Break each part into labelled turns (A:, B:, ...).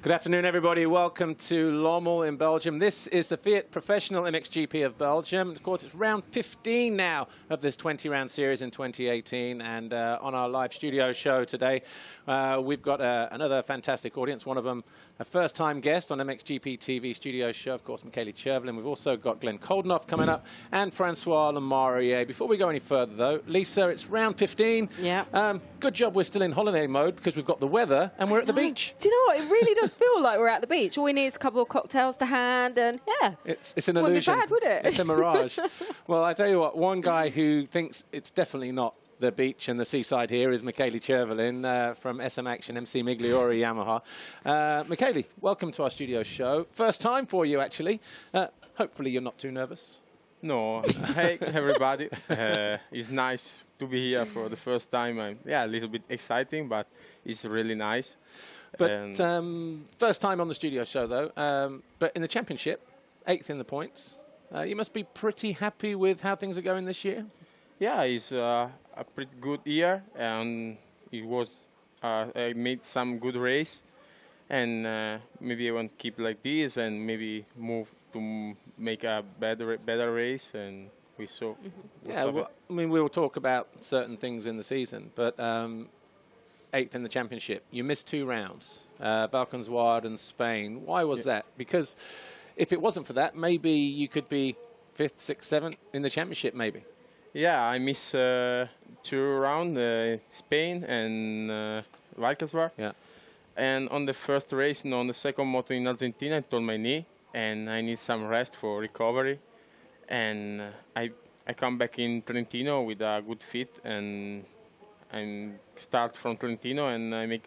A: Good afternoon, everybody. Welcome to Lommel in Belgium. This is the Fiat Professional MXGP of Belgium. Of course, it's round 15 now of this 20-round series in 2018. And on our live studio show today, we've got another fantastic audience. One of them, a first-time guest on MXGP-TV studio show, of course, Michaela Javelin. We've also got Glenn Koldenoff coming up and Francois Omari. Before we go any further, though, Lisa, it's round 15.
B: Yeah.
A: Good job we're still in holiday mode because we've got the weather and we're at the beach.
B: Do you know what? It really does feel like we're at the beach. All we need is a couple of cocktails to hand, and yeah,
A: it's an illusion.
B: Wouldn't be bad, would it?
A: It's a mirage. Well, I tell you what, one guy who thinks it's definitely not the beach and the seaside here is Michaela Javelin from SM Action MC Migliori Yamaha. Michaela, welcome to our studio show. First time for you, actually. Hopefully you're not too nervous.
C: No, hey everybody. It's nice to be here for the first time. Yeah, a little bit exciting, but it's really nice.
A: But first time on the studio show, though. But in the championship, 8th in the points. You must be pretty happy with how things are going this year.
C: Yeah, it's a pretty good year, and it was I made some good race, and maybe I want to keep like this, and maybe move to make a better race, and we saw.
A: Yeah, well, I mean, we'll talk about certain things in the season, but 8th in the championship. You missed 2 rounds, Valkenswaard and Spain. Why was that? Because if it wasn't for that, maybe you could be 5th, 6th, 7th in the championship, maybe. Yeah,
C: I missed 2 rounds, Spain and Valkenswaard.
A: Yeah.
C: And on the first race, and on the second moto in Argentina, I tore my knee, and I need some rest for recovery. And I come back in Trentino with a good fit, and start from Trentino, and I make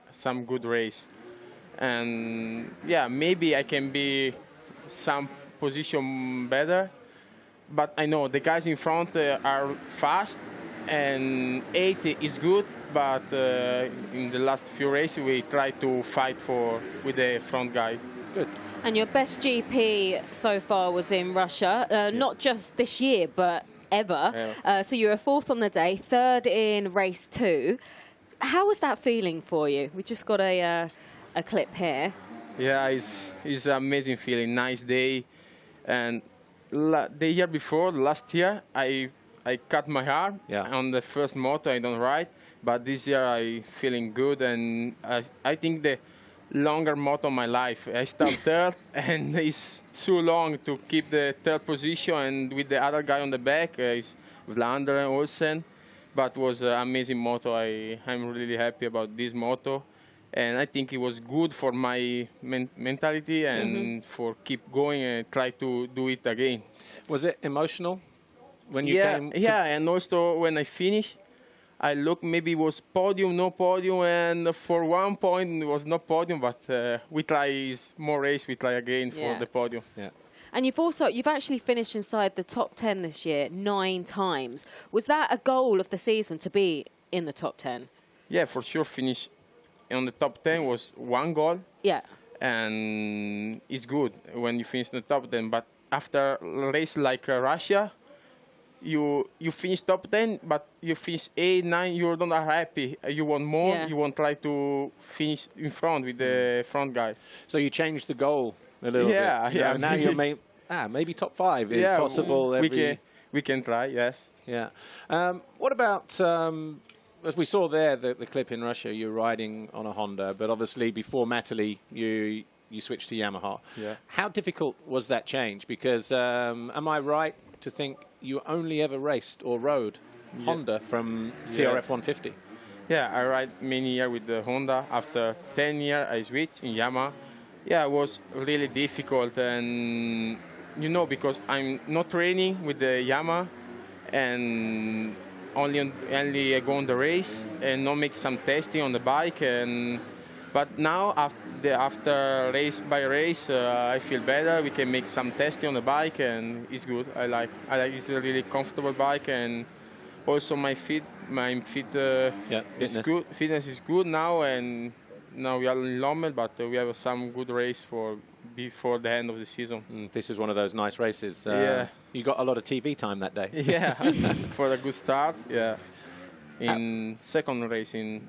C: some good race. And yeah, maybe I can be some position better, but I know the guys in front are fast, and 8 is good, but in the last few races we try to fight with the front guy.
A: Good.
B: And your best GP so far was in Russia, not just this year, but ever.
C: Yeah.
B: So you were 4th on the day, 3rd in race 2. How was that feeling for you? We just got a clip here.
C: Yeah, it's an amazing feeling. Nice day. And the year before, last year, I cut my arm on the first moto. I don't ride, but this year I feeling good, and I think the longer moto of my life. I start 3rd, and it's too long to keep the 3rd position, and with the other guy on the back is Vlaanderen and Olsen. But it was an amazing moto. I'm really happy about this moto, and I think it was good for my mentality and for keep going and try to do it again.
A: Was it emotional when you came?
C: Yeah, and also when I finished, I looked, maybe it was podium, no podium, and for 1 point it was no podium, but we try more race, we try again for the podium.
A: Yeah.
B: And you've actually finished inside the top 10 this year 9 times. Was that a goal of the season, to be in the top 10?
C: Yeah, for sure. Finish on the top 10 was 1 goal.
B: Yeah.
C: And it's good when you finish in the top 10. But after a race like Russia, you finish top 10, but you finish 8, 9, you're not happy. You want more. You want to try to finish in front with the front guy.
A: So you changed the goal a little bit.
C: Yeah.
A: Now you're maybe top 5 is possible.
C: We can try, yes.
A: Yeah. What about, as we saw there, the clip in Russia, you're riding on a Honda, but obviously before Matterley, you switched to Yamaha.
C: Yeah.
A: How difficult was that change? Because am I right to think you only ever raced or rode Honda from CRF 150?
C: Yeah, I ride many years with the Honda. After 10 years, I switched in Yamaha. Yeah, it was really difficult, and because I'm not training with the Yamaha, and only go on the race and not make some testing on the bike. But now after race by race, I feel better. We can make some testing on the bike, and it's good. I like it's a really comfortable bike, and also my feet is good. Fitness is good now, and now we are in Lommel, but we have some good race before the end of the season.
A: This is one of those nice races. You got a lot of TV time that day.
C: Yeah, for a good start. Yeah. in second race in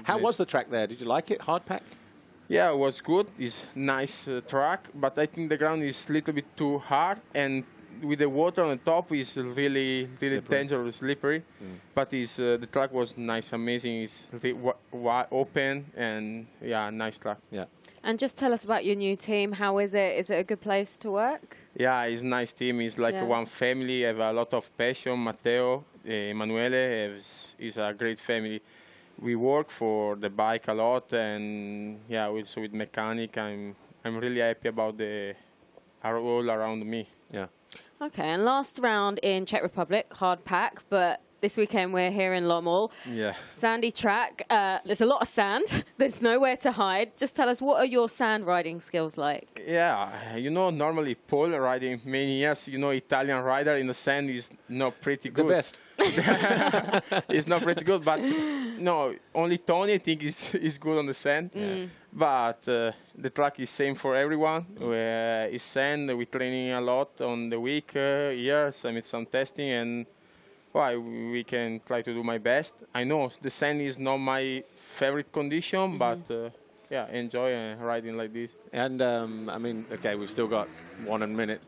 A: How was the track there? Did you like it? Hard pack?
C: Yeah, it was good. It's nice track, but I think the ground is a little bit too hard, and with the water on the top is really
A: Slippery.
C: dangerous, slippery. But the track was nice, amazing. It's open, and yeah, nice track.
A: Yeah.
B: And just tell us about your new team. How is it? Is it a good place to work?
C: Yeah, it's a nice team. It's like one family. Have a lot of passion. Matteo, Emanuele is a great family. We work for the bike a lot, and yeah, also with mechanic. I'm really happy about the all around me.
A: Yeah.
B: Okay, and last round in Czech Republic, hard pack, but this weekend we're here in Lommel.
C: Yeah.
B: Sandy track. There's a lot of sand. There's nowhere to hide. Just tell us, what are your sand riding skills like?
C: Yeah, normally Paul riding many years, Italian rider in the sand is not pretty good.
A: The best.
C: It's not pretty good, but no, only Tony I think is good on the sand. Yeah. But the track is same for everyone. It's sand. We're training a lot on the week, years. I made some testing, and we can try to do my best. I know the sand is not my favorite condition, but yeah, enjoy riding like this.
A: And I mean, okay, we've still got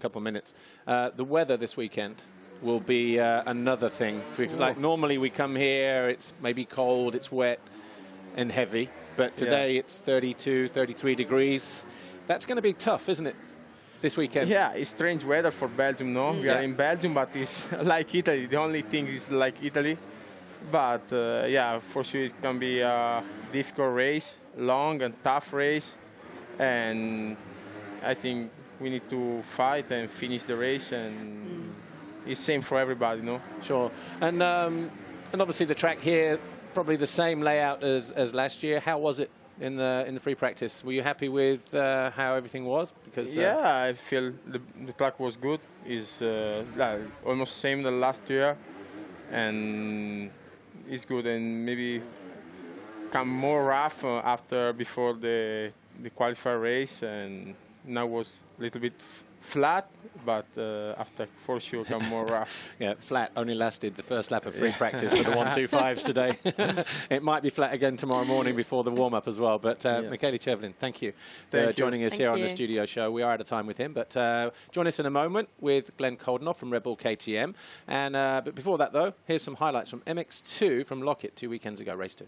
A: couple of minutes. The weather this weekend will be another thing. Because like normally we come here, it's maybe cold, it's wet and heavy, but today it's 32, 33 degrees. That's going to be tough, isn't it, this weekend?
C: Yeah, it's strange weather for Belgium, no? We are in Belgium, but it's like Italy. The only thing is like Italy. But yeah, for sure it can be a difficult race, long and tough race. And I think we need to fight and finish the race, and it's same for everybody, no?
A: Sure. And obviously the track here, probably the same layout as last year. How was it in the free practice? Were you happy with how everything was? Because
C: yeah, I feel the track was good. It's almost same the last year, and it's good. And maybe come more rough before the qualifier race, and now was a little bit flat, but after for sure come more rough.
A: Yeah, flat only lasted the first lap of free practice for the 125s today. It might be flat again tomorrow morning before the warm-up as well. But Michaela Javelin, thank you for joining us here on the studio show. We are out of time with him, but join us in a moment with Glenn Koldenoff from Red Bull KTM. And but before that, though, here's some highlights from MX2 from Lockett 2 weekends ago, race 2.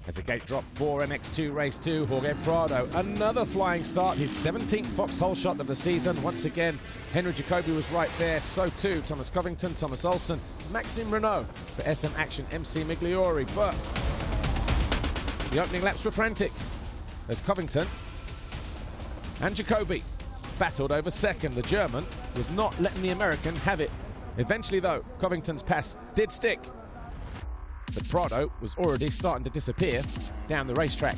D: As a gate drop for MX2 Race 2, Jorge Prado, another flying start, his 17th foxhole shot of the season. Once again, Henry Jacobi was right there, so too Thomas Covington, Thomas Olsen, Maxime Renault for SM Action MC Migliori. But the opening laps were frantic as Covington and Jacobi battled over second. The German was not letting the American have it. Eventually, though, Covington's pass did stick. But Prado was already starting to disappear down the racetrack.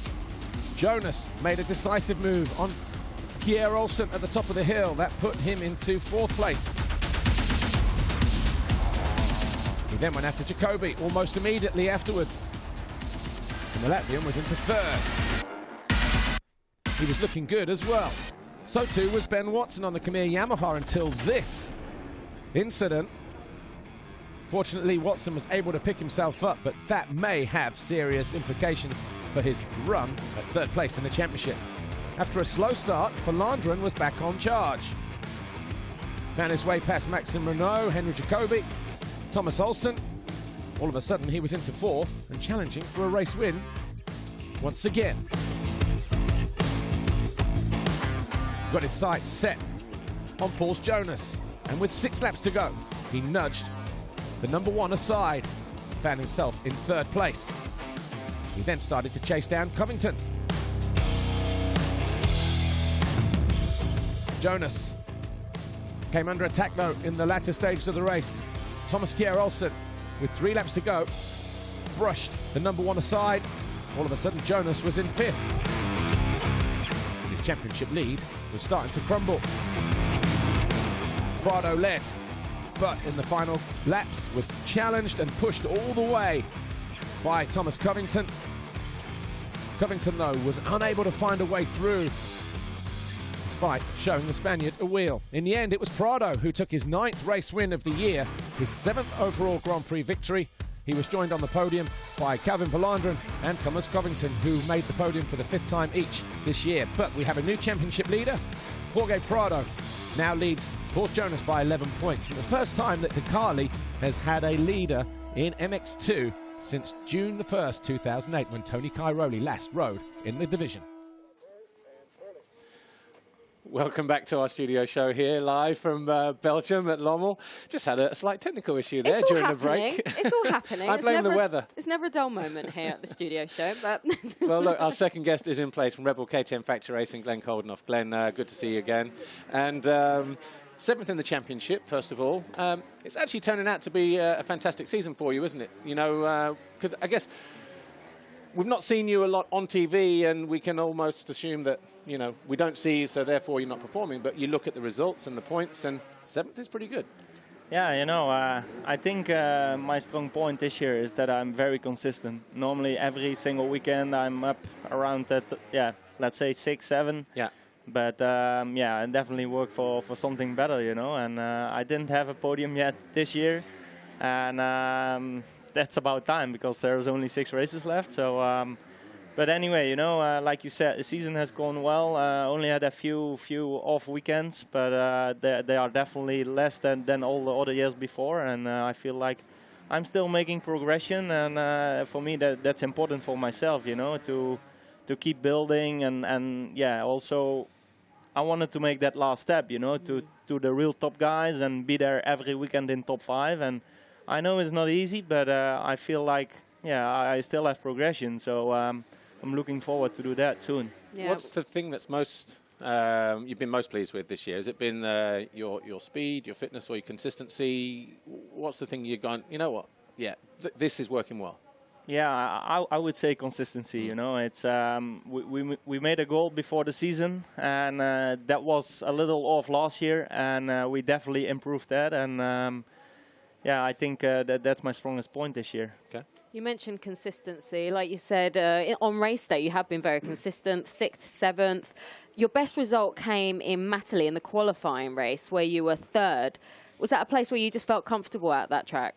D: Jonas made a decisive move on Pierre Olsen at the top of the hill. That put him into 4th place. He then went after Jacobi almost immediately afterwards. And the Latvian was into 3rd. He was looking good as well. So too was Ben Watson on the Khmer Yamaha until this incident. Fortunately, Watson was able to pick himself up, but that may have serious implications for his run at 3rd place in the championship. After a slow start, Flandren was back on charge. Found his way past Maxime Renault, Henry Jacobi, Thomas Olsen. All of a sudden, he was into 4th and challenging for a race win once again. Got his sights set on Paul's Jonas, and with 6 laps to go, he nudged the number 1 aside, found himself in 3rd place. He then started to chase down Covington. Jonas came under attack though in the latter stages of the race. Thomas Kjær Olsen, with 3 laps to go, brushed the number 1 aside. All of a sudden Jonas was in 5th. His championship lead was starting to crumble. Prado led, but in the final laps was challenged and pushed all the way by Thomas Covington. Covington, though, was unable to find a way through. despite showing the Spaniard a wheel. In the end, it was Prado who took his 9th race win of the year, his 7th overall Grand Prix victory. He was joined on the podium by Calvin Verlanderen and Thomas Covington, who made the podium for the 5th time each this year. But we have a new championship leader. Jorge Prado now leads Paul Jonas by 11 points. And the first time that Decali has had a leader in MX2 since June the 1st, 2008, when Tony Cairoli last rode in the division.
A: Welcome back to our studio show here, live from Belgium at Lommel. Just had a slight technical issue there during the break.
B: It's all happening.
A: I blame the weather.
B: It's never a dull moment here at the studio show. But
A: well, look, our second guest is in place from Rebel KTM Factory Racing, Glenn Coldenoff. Glenn, good to see you again. And 7th in the championship, first of all. It's actually turning out to be a fantastic season for you, isn't it? You know, because I guess we've not seen you a lot on TV, and we can almost assume that, you know, we don't see you, so therefore you're not performing. But you look at the results and the points, and 7th is pretty good.
E: Yeah, you know, I think my strong point this year is that I'm very consistent. Normally, every single weekend, I'm up around that, let's say 6, 7.
A: Yeah.
E: But yeah, I definitely work for something better, you know. And I didn't have a podium yet this year, and that's about time because there's only 6 races left. So, but anyway, you know, like you said, the season has gone well. Only had a few off weekends, but they are definitely less than all the other years before. And I feel like I'm still making progression, and for me that's important for myself, you know, to keep building and yeah, also I wanted to make that last step, you know, to the real top guys and be there every weekend in top 5. And I know it's not easy, but I feel like, yeah, I still have progression. So I'm looking forward to do that soon.
B: Yeah.
A: What's the thing that's most you've been most pleased with this year? Has it been your speed, your fitness, or your consistency? What's the thing you've gone, you know what? Yeah, this is working well.
E: Yeah, I would say consistency. You know, it's we made a goal before the season, and that was a little off last year, and we definitely improved that. And yeah, I think that's my strongest point this year.
A: Okay.
B: You mentioned consistency. Like you said, on race day, you have been very consistent, 6th, 7th. Your best result came in Matterley in the qualifying race, where you were 3rd. Was that a place where you just felt comfortable at that track?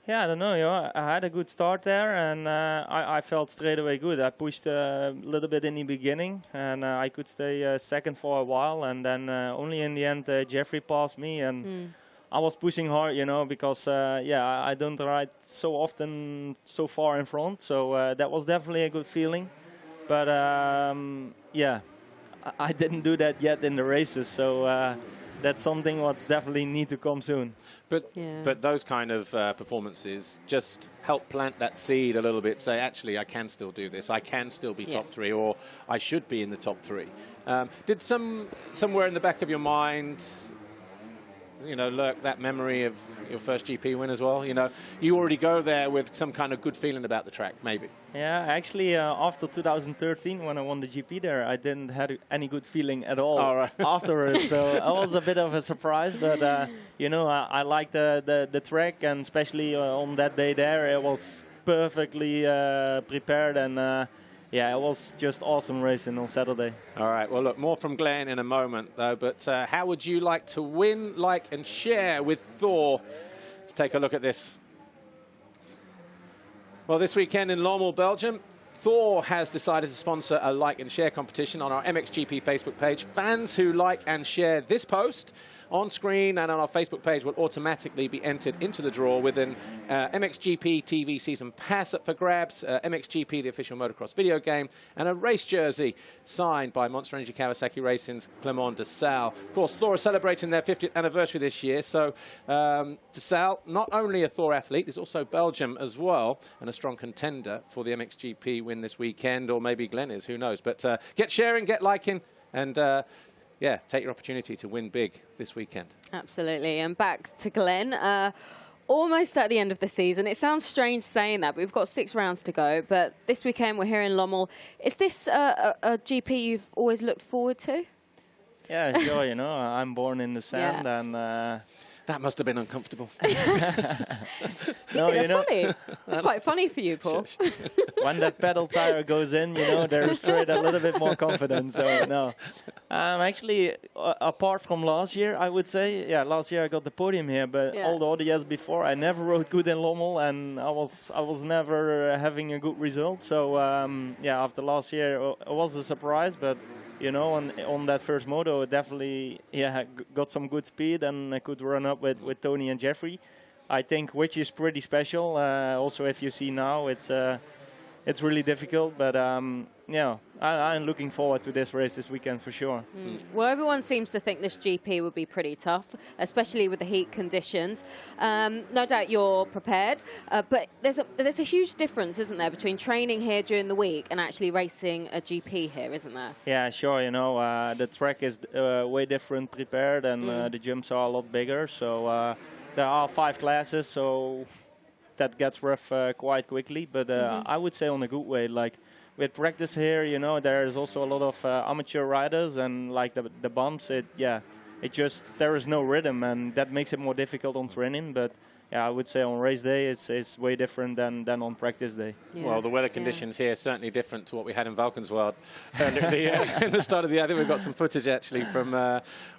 E: Yeah, I don't know. You know, I had a good start there, and I felt straight away good. I pushed a little bit in the beginning, and I could stay 2nd for a while, and then only in the end, Jeffrey passed me, and I was pushing hard, you know, because yeah, I don't ride so often so far in front, so that was definitely a good feeling. But yeah, I didn't do that yet in the races, so that's something what's definitely need to come soon.
A: But those kind of performances just help plant that seed a little bit. Say, actually, I can still do this. I can still be top 3, or I should be in the top 3. Did somewhere in the back of your mind, you know, lurk that memory of your first GP win as well? You know, you already go there with some kind of good feeling about the track, maybe.
E: Yeah, actually, after 2013, when I won the GP there, I didn't have any good feeling at all afterwards. So it was a bit of a surprise, but you know, I liked the track, and especially on that day there, it was perfectly prepared, and yeah, it was just awesome racing on Saturday.
A: All right, well, look, more from Glenn in a moment, though, but how would you like to win, like, and share with Thor? Let's take a look at this. Well, this weekend in Lommel, Belgium, Thor has decided to sponsor a like and share competition on our MXGP Facebook page. Fans who like and share this post on screen and on our Facebook page will automatically be entered into the draw with an MXGP-TV season pass up for grabs, MXGP, the official motocross video game, and a race jersey signed by Monster Energy Kawasaki Racing's Clement de Sal. Of course, Thor is celebrating their 50th anniversary this year, so de Sal, not only a Thor athlete, is also Belgium as well, and a strong contender for the MXGP win this weekend, or maybe Glenn is, who knows. But get sharing, get liking, and yeah, take your opportunity to win big this weekend.
B: Absolutely. And back to Glenn. Almost at the end of the season. It sounds strange saying that, but we've got 6 rounds to go. But this weekend we're here in Lommel. Is this a GP you've always looked forward to?
E: Yeah, sure. You know, I'm born in the sand, and
A: That must have been uncomfortable.
E: No, you know,
B: funny. It's quite funny for you, Paul.
E: when that pedal tire goes in, you know, they're straight a little bit more confident. So no, actually, apart from last year, I would say, yeah, last year I got the podium here, but all the other years before, I never rode good in Lommel, and I was never having a good result. So yeah, after last year, it was a surprise, but. You know, on that first moto, definitely, yeah, got some good speed, and I could run up with Tony and Jeffrey. I think, which is pretty special. Also, if you see now, it's really difficult, but yeah, I'm looking forward to this race this weekend for sure.
B: Well, everyone seems to think this GP would be pretty tough, especially with the heat conditions. No doubt you're prepared, but there's a huge difference, isn't there, between training here during the week and actually racing a GP here, isn't there?
E: Yeah, sure. You know, the track is way different prepared, and the jumps are a lot bigger. So there are 5 classes, so that gets rough quite quickly. But I would say on a good way, like. With practice here, you know, there's also a lot of amateur riders, and like the bumps, there is no rhythm, and that makes it more difficult on training. But yeah, I would say on race day, it's way different than on practice day.
A: Yeah. Well, the weather conditions here are certainly different to what we had in Valkenswaard in the start of the year. I think we've got some footage actually from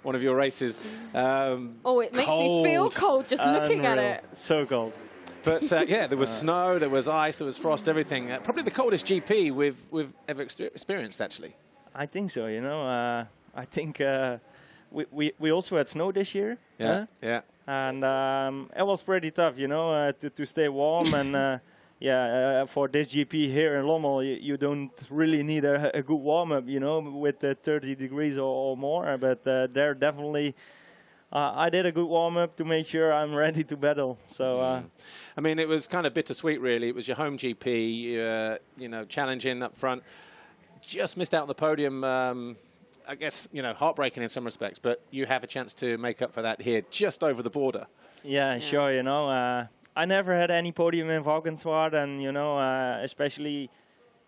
A: one of your races.
B: It makes me feel cold just looking at it.
E: So cold.
A: But yeah, there was snow, there was ice, there was frost, everything. Probably the coldest GP we've ever experienced, actually.
E: I think so. You know, I think we also had snow this year.
A: Yeah, yeah.
E: And it was pretty tough, you know, to stay warm. And yeah, for this GP here in Lommel, you don't really need a good warm up, you know, with 30 degrees or more. But they're definitely. I did a good warm-up to make sure I'm ready to battle. So,
A: I mean, it was kind of bittersweet, really. It was your home GP, you know, challenging up front. Just missed out on the podium. I guess, you know, heartbreaking in some respects, but you have a chance to make up for that here, just over the border.
E: Yeah, sure. You know, I never had any podium in Valkenswaard, and you know, especially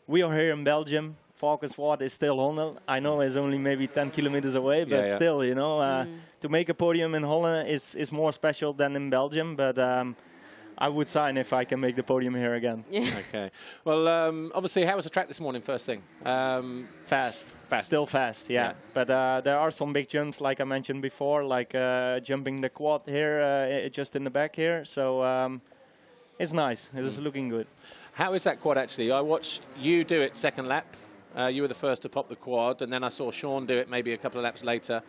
E: we are here in Belgium. Valkenswaard is still Holland. I know it's only maybe 10 kilometers away, but still, you know, to make a podium in Holland is more special than in Belgium. But I would sign if I can make the podium here again.
A: Okay. Well, obviously, how was the track this morning, first thing?
E: Fast. Still fast, yeah. But there are some big jumps, like I mentioned before, like jumping the quad here, just in the back here. So it's nice. It is looking good.
A: How is that quad, actually? I watched you do it second lap. You were the first to pop the quad, and then I saw Sean do it maybe a couple of laps later.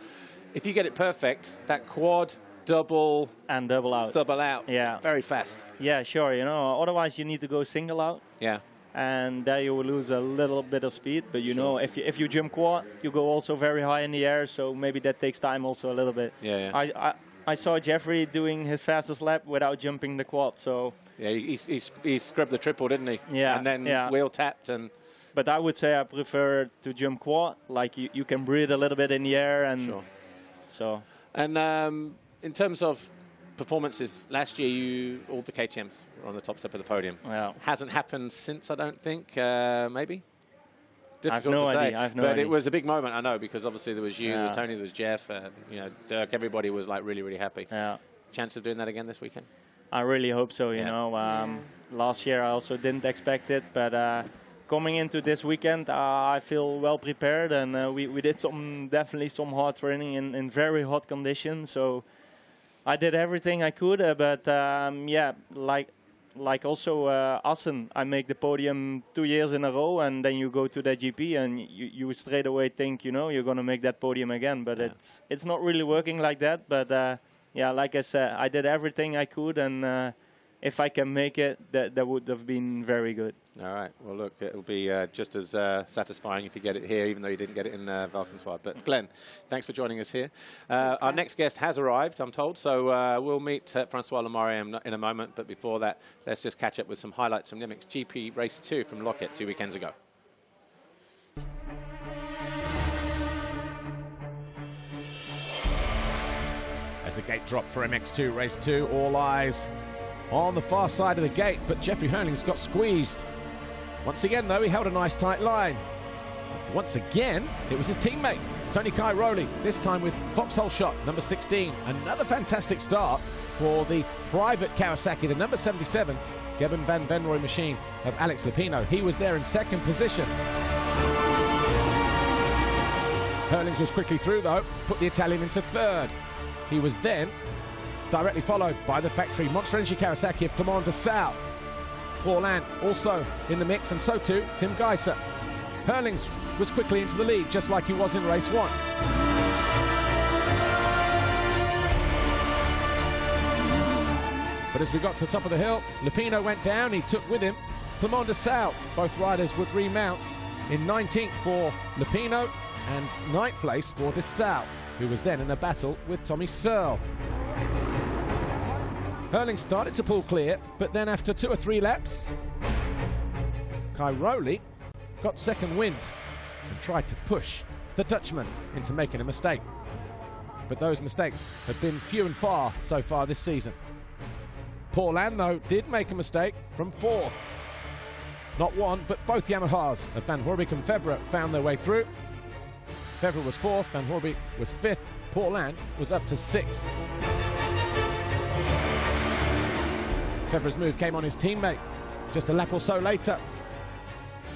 A: If you get it perfect, that quad, double...
E: And double out.
A: Double out.
E: Yeah.
A: Very fast.
E: Yeah, sure. You know, otherwise you need to go single out.
A: Yeah.
E: And there you will lose a little bit of speed. But, you know, if you jump quad, you go also very high in the air, so maybe that takes time also a little bit.
A: Yeah.
E: I saw Jeffrey doing his fastest lap without jumping the quad, so...
A: Yeah, he scrubbed the triple, didn't he?
E: Yeah.
A: And then wheel tapped and...
E: But I would say I prefer to jump quad. Like you can breathe a little bit in the air, and so. And
A: in terms of performances, last year all the KTMs were on the top step of the podium.
E: Yeah.
A: Hasn't happened since, I don't think. Maybe. Difficult
E: to
A: say.
E: I have no
A: but
E: idea.
A: It was a big moment, I know, because obviously there was you, there was Tony, there was Jeff, you know, Dirk. Everybody was like really, really happy.
E: Yeah.
A: Chance of doing that again this weekend?
E: I really hope so. You know, last year I also didn't expect it, but. Coming into this weekend, I feel well prepared, and we did definitely some hard training in very hot conditions. So I did everything I could, but yeah, like also Assen, I make the podium 2 years in a row, and then you go to the GP, and you straight away think, you know, you're going to make that podium again. But it's not really working like that. But yeah, like I said, I did everything I could, and if I can make it, that would have been very good.
A: All right. Well, look, it'll be just as satisfying if you get it here, even though you didn't get it in Valkenswaard. But Glenn, thanks for joining us here. Our next guest has arrived, I'm told, so we'll meet Francois Omari in a moment. But before that, let's just catch up with some highlights from the MXGP Race 2 from Loket 2 weekends ago.
D: As the gate drop for MX2 Race 2, all eyes on the far side of the gate, but Jeffrey Hurling's got squeezed. Once again, though, he held a nice tight line. Once again, it was his teammate, Tony Cairoli, this time with foxhole shot, number 16. Another fantastic start for the private Kawasaki, the number 77, Geben van Venrooy machine of Alex Lupino. He was there in second position. Herlings was quickly through, though, put the Italian into third. He was then directly followed by the factory Monster Energy Kawasaki of Clement de Sal. Paulin also in the mix, and so too Tim Kaiser. Herlings was quickly into the lead, just like he was in race 1. But as we got to the top of the hill, Lupino went down, he took with him Clement de Sal. Both riders would remount in 19th for Lupino and 9th place for de Sal, who was then in a battle with Tommy Searle. Herlings started to pull clear, but then after 2 or 3 laps, Cairoli got second wind and tried to push the Dutchman into making a mistake. But those mistakes have been few and far so far this season. Paulin, though, did make a mistake from 4th. Not one, but both Yamahas of Van Hoorbeek and Febvre found their way through. Febvre was 4th, Van Hoorbeek was 5th, Paulin was up to 6th. Febvre's move came on his teammate just a lap or so later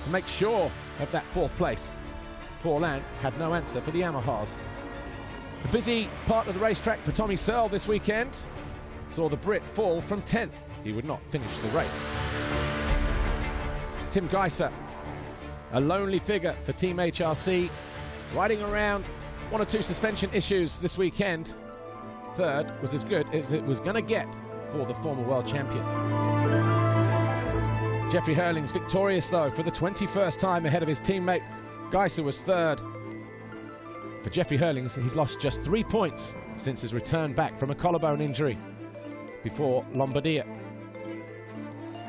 D: to make sure of that 4th place. Paulin had no answer for the Yamahas. The busy part of the racetrack for Tommy Searle this weekend saw the Brit fall from 10th. He would not finish the race. Tim Kaiser, a lonely figure for Team HRC, riding around 1 or 2 suspension issues this weekend. Third was as good as it was going to get for the former world champion. Jeffrey Herlings victorious, though, for the 21st time ahead of his teammate. Kaiser was third. For Jeffrey Herlings, he's lost just 3 points since his return back from a collarbone injury before Lombardia.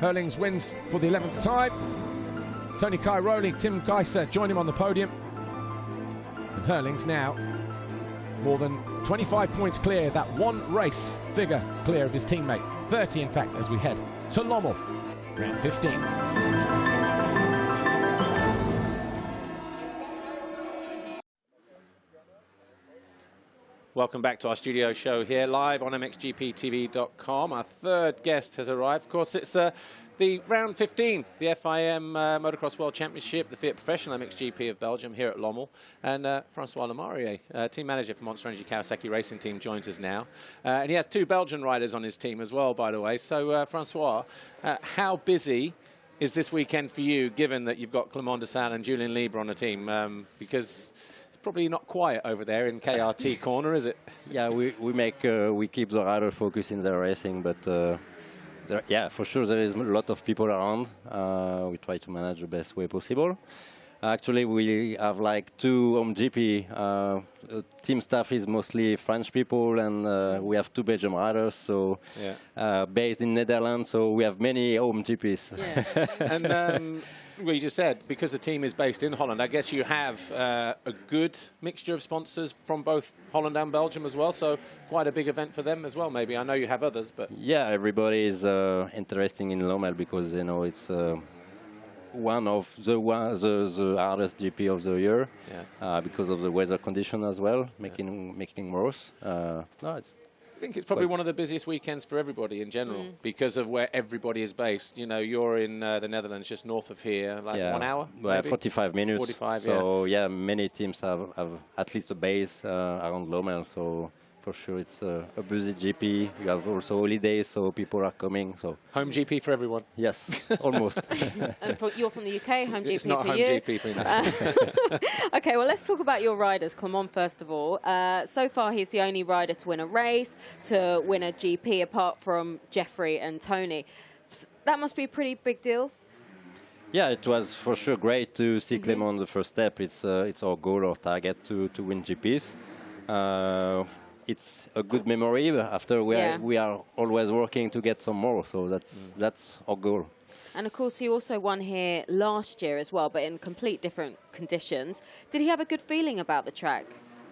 D: Herlings wins for the 11th time. Tony Cairoli, Tim Kaiser join him on the podium. And Herlings now more than 25 points clear, that 1 race figure clear of his teammate. 30, in fact, as we head to Lommel, round 15.
A: Welcome back to our studio show here, live on MXGP-TV.com. Our third guest has arrived. Of course, it's the round 15, the FIM Motocross World Championship, the Fiat Professional MXGP of Belgium here at Lommel. And Francois Omari, team manager for Monster Energy Kawasaki Racing Team, joins us now. And he has 2 Belgian riders on his team as well, by the way. So, Francois, how busy is this weekend for you, given that you've got Clement de Sal and Julien Leiber on the team? Because probably not quiet over there in KRT corner, is it?
F: Yeah, we keep the rider focused in the racing, but yeah, for sure there is a lot of people around. We try to manage the best way possible. Actually, we have like 2 home GP. Team staff is mostly French people, and we have 2 Belgian riders, so yeah. Based in Netherlands, so we have many home GPs.
A: Yeah. And well, you just said, because the team is based in Holland, I guess you have a good mixture of sponsors from both Holland and Belgium as well, so quite a big event for them as well, maybe. I know you have others, but...
F: Yeah, everybody is interested in Lommel because, you know, it's one of the hardest GP of the year, yeah. Because of the weather condition as well, making worse. No,
A: I think it's probably one of the busiest weekends for everybody in general because of where everybody is based. You know, you're in the Netherlands, just north of here, like 1 hour?
F: Well, 45 minutes.
A: 45,
F: so, yeah, many teams have at least a base around Lommel, so for sure it's a busy GP. You have also holidays, so people are coming. So
A: home GP for everyone.
F: Yes, almost.
B: And you're from the UK, home GP
A: it's not
B: for
A: home
B: you.
A: GP for you.
B: Okay, well, let's talk about your riders. Clement, first of all. So far, he's the only rider to win a race, to win a GP, apart from Jeffrey and Tony. That must be a pretty big deal.
F: Yeah, it was for sure great to see Clement on the first step. It's our goal, our target to win GPs. It's a good memory. After we are always working to get some more, so that's our goal.
B: And of course, he also won here last year as well, but in complete different conditions. Did he have a good feeling about the track?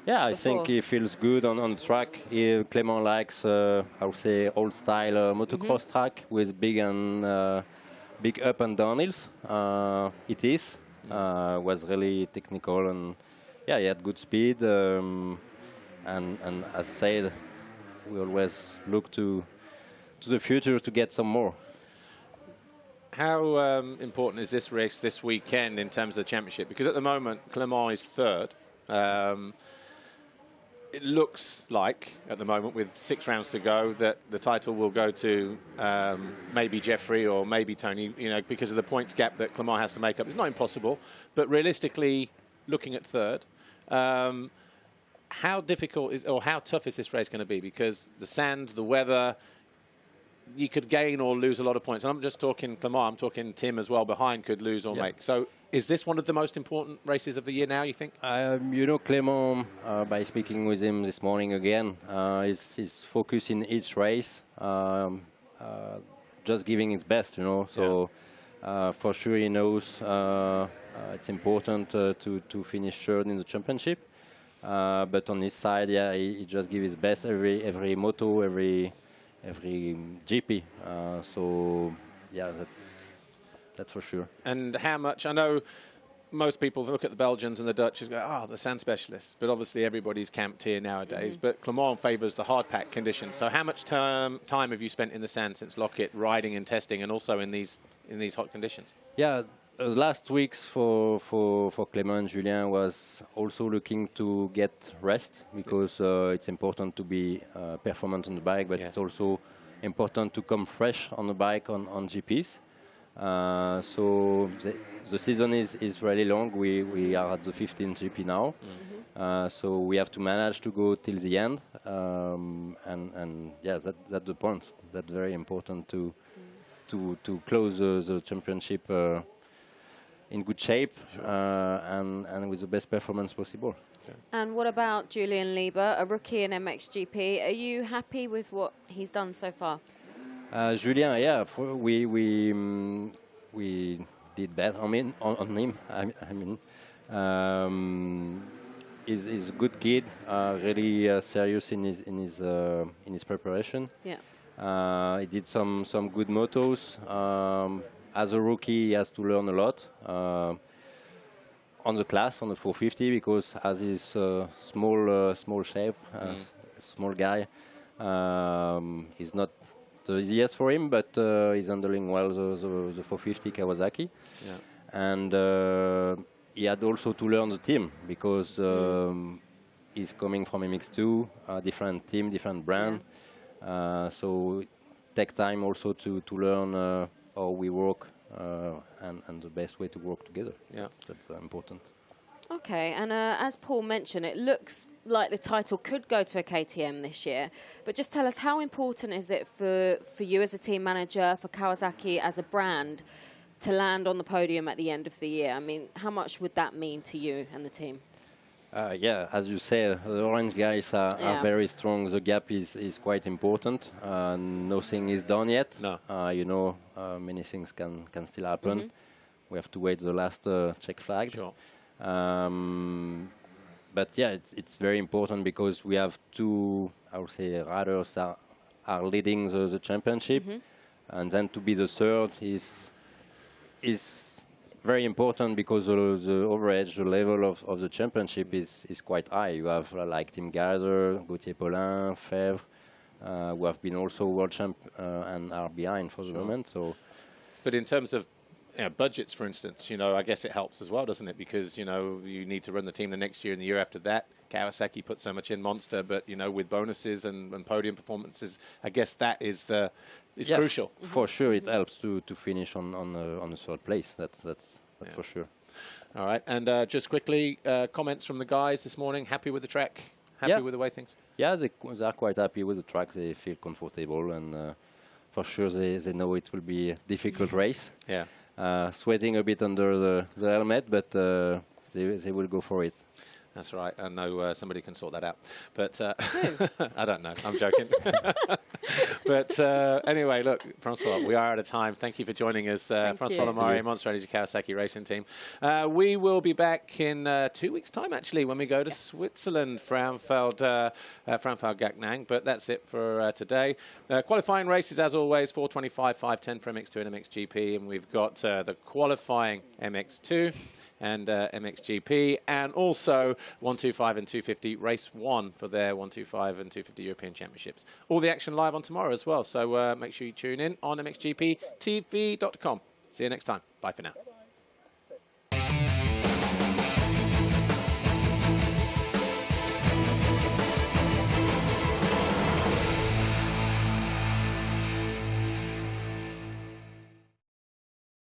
F: Yeah, I think he feels good on the track. Clement likes, I would say, old-style motocross track with big up and down hills. It is. Was really technical, and yeah, he had good speed. And as said, we always look to the future to get some more.
A: How important is this race this weekend in terms of the championship? Because at the moment, Clément is third. It looks like, at the moment, with 6 rounds to go, that the title will go to maybe Jeffrey or maybe Tony, you know, because of the points gap that Clément has to make up. It's not impossible, but realistically, looking at third, how difficult is, or how tough is this race going to be? Because the sand, the weather, you could gain or lose a lot of points. And I'm just talking Clément, I'm talking Tim as well behind could lose or make. So is this one of the most important races of the year now, you think?
F: You know, Clément, by speaking with him this morning again, is focused in each race, just giving his best, you know. So for sure he knows it's important to finish third in the championship. But on his side, yeah, he just gives his best every moto, every GP. So yeah, that's for sure.
A: And how much, I know most people look at the Belgians and the Dutch and go, oh, the sand specialists. But obviously everybody's camped here nowadays. But Clément favours the hard pack conditions. So how much time have you spent in the sand since Lockett, riding and testing, and also in these hot conditions?
F: Yeah, last weeks for Clément and Julien was also looking to get rest, because it's important to be performant on the bike, but it's also important to come fresh on the bike on GPs. So the season is really long. We are at the 15th GP now, so we have to manage to go till the end. And yeah, that's the point. That's very important to close the championship in good shape, and with the best performance possible.
B: And what about Julien Leiber, a rookie in MXGP? Are you happy with what he's done so far?
F: Julien, yeah, we did better. On him. He's a good kid, really serious in his preparation. Yeah. He did some good motos. As a rookie, he has to learn a lot on the class, on the 450, because as he's small shape, small guy, he's not the easiest for him, but he's handling well the 450 Kawasaki. Yeah. And he had also to learn the team, because he's coming from MX2, different team, different brand. So it takes time also to learn how we work and the best way to work together. Yeah, that's important.
B: Okay, and as Paul mentioned, it looks like the title could go to a KTM this year. But just tell us, how important is it for you as a team manager, for Kawasaki as a brand, to land on the podium at the end of the year? I mean, how much would that mean to you and the team?
F: Yeah, as you say, the orange guys are very strong. The gap is quite important. Nothing is done yet. No. You know, many things can still happen. We have to wait the last check flag. Sure. But yeah, it's very important, because we have two, I would say, riders are leading the championship, and then to be the third is very important, because the average, the level of the championship is quite high. You have like Tim Kaiser, Gauthier Paulin, Fèvre, who have been also world champ and are behind for the moment. So,
A: but in terms of budgets, for instance, you know, I guess it helps as well, doesn't it? Because, you know, you need to run the team the next year and the year after that. Kawasaki put so much in Monster, but, you know, with bonuses and podium performances, I guess that is crucial.
F: For sure, it helps to finish on the third place. That's for sure.
A: All right, and just quickly, comments from the guys this morning. Happy with the track? Happy with the way things?
F: Yeah, they are quite happy with the track. They feel comfortable, and for sure they know it will be a difficult race. Yeah. Sweating a bit under the helmet, but they will go for it.
A: That's right. I know somebody can sort that out. But I don't know. I'm joking. But anyway, look, Francois, we are out of time. Thank you for joining us. Francois Omari, Monster Energy Kawasaki Racing Team. We will be back in 2 weeks' time, actually, when we go to Switzerland, Frankfurt-Gachnang. But that's it for today. Qualifying races, as always, 425, 510 for MX2 and MXGP. And we've got the qualifying MX2. and MXGP, and also 125 and 250 Race 1 for their 125 and 250 European Championships. All the action live on tomorrow as well, so make sure you tune in on MXGP-TV.com. See you next time. Bye for now.